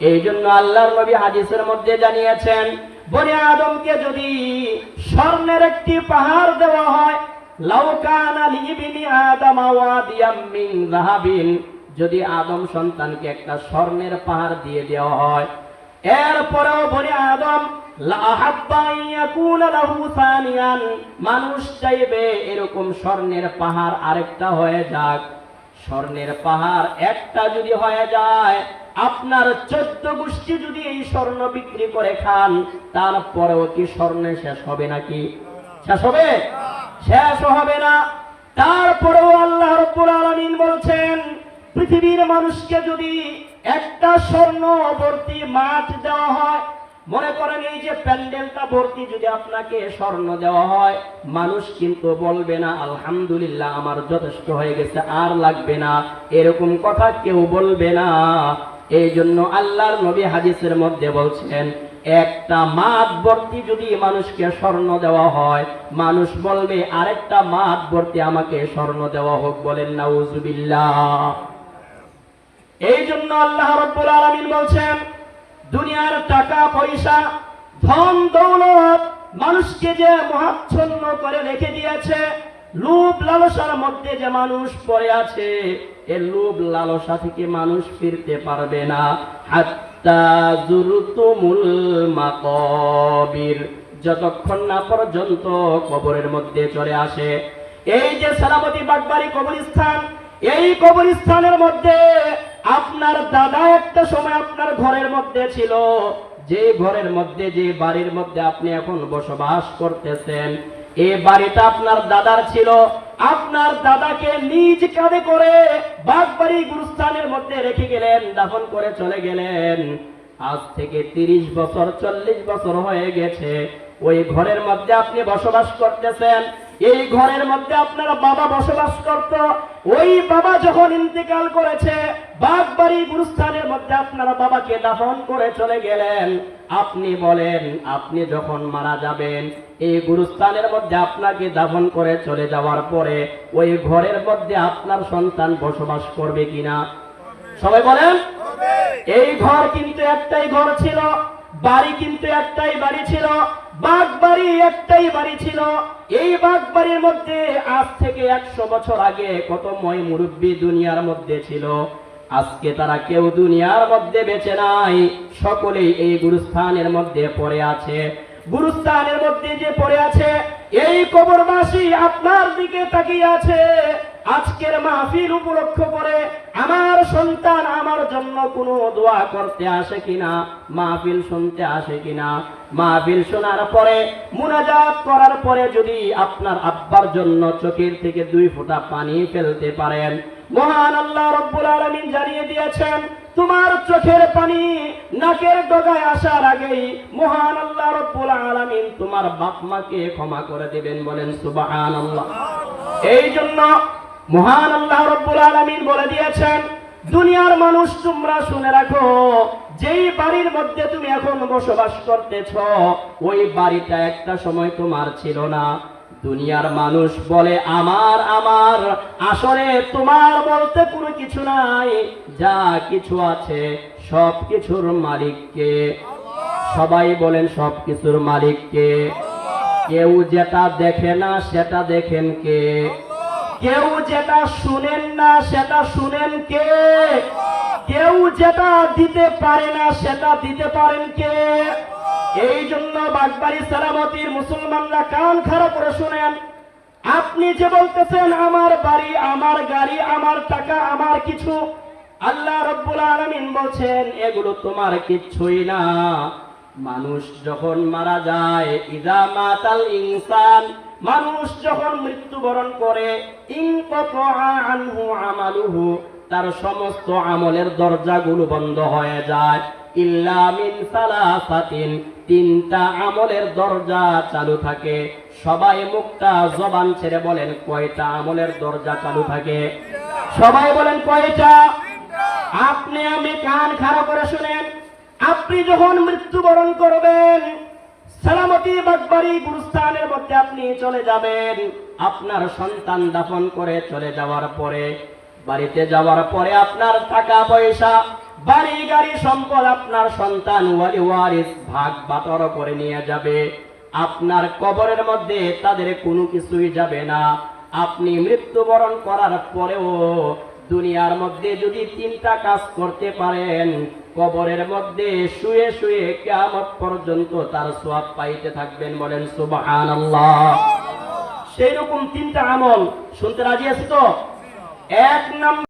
এই জন্য আল্লাহর নবী হাদিসের মধ্যে জানিয়েছেন, বনি আদমকে যদি স্বর্ণের একটি পাহাড় দেওয়া হয়, লাউ কানা লিবনি আদম ওয়াদিয়াম মিন যাহাবিন, যদি আদম সন্তানকে একটা স্বর্ণের পাহাড় দিয়ে দেওয়া হয়, এরপরেও বনি আদম লা আহাব্বা ইয়াকুনা লাহু সানিয়ান, মানুষ চাইবে এরকম স্বর্ণের পাহাড় আরেকটা হয়ে যাক। স্বর্ণের পাহাড় একটা যদি হয়ে যায়, আপনার 14 গোষ্ঠী যদি এই স্বর্ণ বিক্রি করে খান, তারপরেও কি স্বর্ণে শেষ হবে নাকি? শেষ হবে? শেষ হবে না। তারপরেও আল্লাহ রাব্বুল আলামিন বলছেন, পৃথিবীর মানুষকে যদি একটা স্বর্ণ ভর্তি মাঠ দেওয়া হয়, মনে করেন এই যে প্যান্ডেলটা ভর্তি যদি আপনাকে স্বর্ণ দেওয়া হয়, মানুষ কিন্তু বলবে না আলহামদুলিল্লাহ আমার যথেষ্ট হয়ে গেছে, আর লাগবে না, এরকম কথা কেউ বলবে না। এই জন্য আল্লাহর নবী হাদিসের মধ্যে বলছেন, একটা মাঠ ভর্তি যদি মানুষকে স্বর্ণ দেওয়া হয়, মানুষ বলবে আরেকটা মাঠ ভর্তি আমাকে স্বর্ণ দেওয়া হোক। বলেন নাউজুবিল্লাহ। এই জন্য আল্লাহ রাব্বুল আলামিন বলছেন, দুনিয়ার টাকা পয়সা ধন দৌলত মানুষকে যে মোহাচ্ছন্ন করে রেখে দিয়েছে, লোভ লালসার মধ্যে যে মানুষ পড়ে আছে, এই লোভ লালসা থেকে মানুষ ফিরতে পারবে না। হাত্তা যুরতুমুল মাকাবির, যতক্ষণ না পর্যন্ত কবরের মধ্যে চলে আসে। এই যে সালামতি বাগবাড়ি কবরস্থান, এই কবরস্থানের মধ্যে আপনার দাদা একটা সময় আপনার ঘরের মধ্যে ছিল, যে ঘরের মধ্যে, যে বাড়ির মধ্যে আপনি এখন বসবাস করতেছেন, এই বাড়িটা আপনার দাদার ছিল। আপনার দাদাকে নিজ কাঁধে করে বাগবাড়ি গুরুস্থানের মধ্যে রেখে গেলেন, দাফন করে চলে গেলেন। আজ থেকে 30 বছর 40 বছর হয়ে গেছে, ওই ঘরের মধ্যে আপনি বসবাস করতেছেন। এই ঘরের মধ্যে আপনার বাবা বসবাস করত। ওই বাবা যখন ইন্তেকাল করেছে, বাগবাড়ি গুরুস্থানের মধ্যে আপনার বাবাকে দাফন করে চলে গেলেন। আপনি বলেন, আপনি যখন মারা যাবেন, এই গুরুস্থানের মধ্যে আপনাকে দাফন করে চলে যাওয়ার পরে ওই ঘরের মধ্যে আপনার সন্তান বসবাস করবে কিনা? সবাই বলেন। এই ঘর কিন্তু একটাই ঘর ছিল, বাড়ি কিন্তু একটাই বাড়ি ছিল, বাগবাড়ি একটাই বাড়ি ছিল। এই বাগবাড়ির মধ্যে আজ থেকে 100 বছর আগে কত মই মুরব্বী দুনিয়ার মধ্যে ছিল, আজকে তারা কেউ দুনিয়ার মধ্যে বেঁচে নাই, সকলেই এই গুরুস্থানের মধ্যে পড়ে আছে। গুরুস্থানের মধ্যে যে পড়ে আছে, এই কবরবাসী আপনার দিকে তাকিয়ে আছে। আজকের মাহফিল উপলক্ষ করে আমার সন্তান আমার জন্য কোনো দোয়া করতে আসে কিনা, মাহফিল শুনতে আসে কিনা? মাহফিল শোনার পরে, মুনাজাত করার পরে যদি আপনার আব্বার জন্য চোখের থেকে 2 ফোঁটা পানি ফেলতে পারেন, মহান আল্লাহ রাব্বুল আলামিন জানিয়ে দিয়েছেন, তোমার চোখের পানি নাকের ডগায় আসার আগেই মহান আল্লাহ রাব্বুল আলামিন তোমার বাপ মাকে ক্ষমা করে দিবেন। বলেন সুবহানাল্লাহ। এই জন্য মহান আল্লাহ রাব্বুল আলামিন বলে দিয়েছেন, দুনিয়ার মানুষ তোমরা শুনে রাখো, যেই বাড়ির মধ্যে তুমি এখন বসবাস করতেছ, ওই বাড়িটা একটা সময় তোমার ছিল না। দুনিয়ার মানুষ বলে আমার আমার, আসলে তোমার বলতে কোনো কিছু নাই, যা কিছু আছে সব কিছুর মালিক কে? সবাই বলেন সব কিছুর মালিক কে? কেউ যেটা দেখে না সেটা দেখেন কে? কেউ যেটা শুনেন না সেটা শুনেন কে? কেউ যেটা দিতে পারে না সেটা দিতে পারেন কে? এই জন্য বাগবাড়ি সালামতির মুসলমানরা কান খাড়া করে শুনেন। আপনি যে বলতেছেন আমার বাড়ি, আমার গাড়ি, আমার টাকা, আমার কিছু, আল্লাহ রাব্বুল আলামিন বলছেন এগুলো তোমার কিচ্ছুই না। মানুষ যখন মারা যায়, ইযা মাতাল ইনসান, মানুষ যখন মৃত্যুবরণ করে, ইনকাতা আনহু আমালুহু, তার সমস্ত আমলের দরজাগুলো বন্ধ হয়ে যায়। ইল্লা মিন সালাসাতিন, 3টা আমলের দরজা চালু থাকে। সবাই মুখটা জবান ছেড়ে বলেন কয়টা আমলের দরজা চালু থাকে? সবাই বলেন কয়টা? আপনি আমি কান খাড়া করে শুনেন। আপনি যখন মৃত্যুবরণ করবেন, সালামতি বাগবাড়ি গুরুস্থানের মধ্যে আপনি চলে যাবেন, আপনার সন্তান দাফন করে চলে যাওয়ার পরে, বাড়িতে যাওয়ার পরে আপনার টাকা পয়সা বাড়ি গাড়ি সম্পদ আপনার সন্তান ওয়ালি ওয়ারিস ভাগ বাটোয়ারা করে নিয়ে যাবে। আপনার কবরের মধ্যে তাদের কোনো কিছুই যাবে না। আপনি মৃত্যুবরণ করার পরেও দুনিয়ার মধ্যে যদি 3টা কাজ করতে পারেন, কবরের মধ্যে শুয়ে শুয়ে কিয়ামত পর্যন্ত তার সওয়াব পাইতে থাকবেন। বলেন সুবহানাল্লাহ। সেই রকম 3টা আমল শুনতে রাজি আছি তো? 1 নম্বর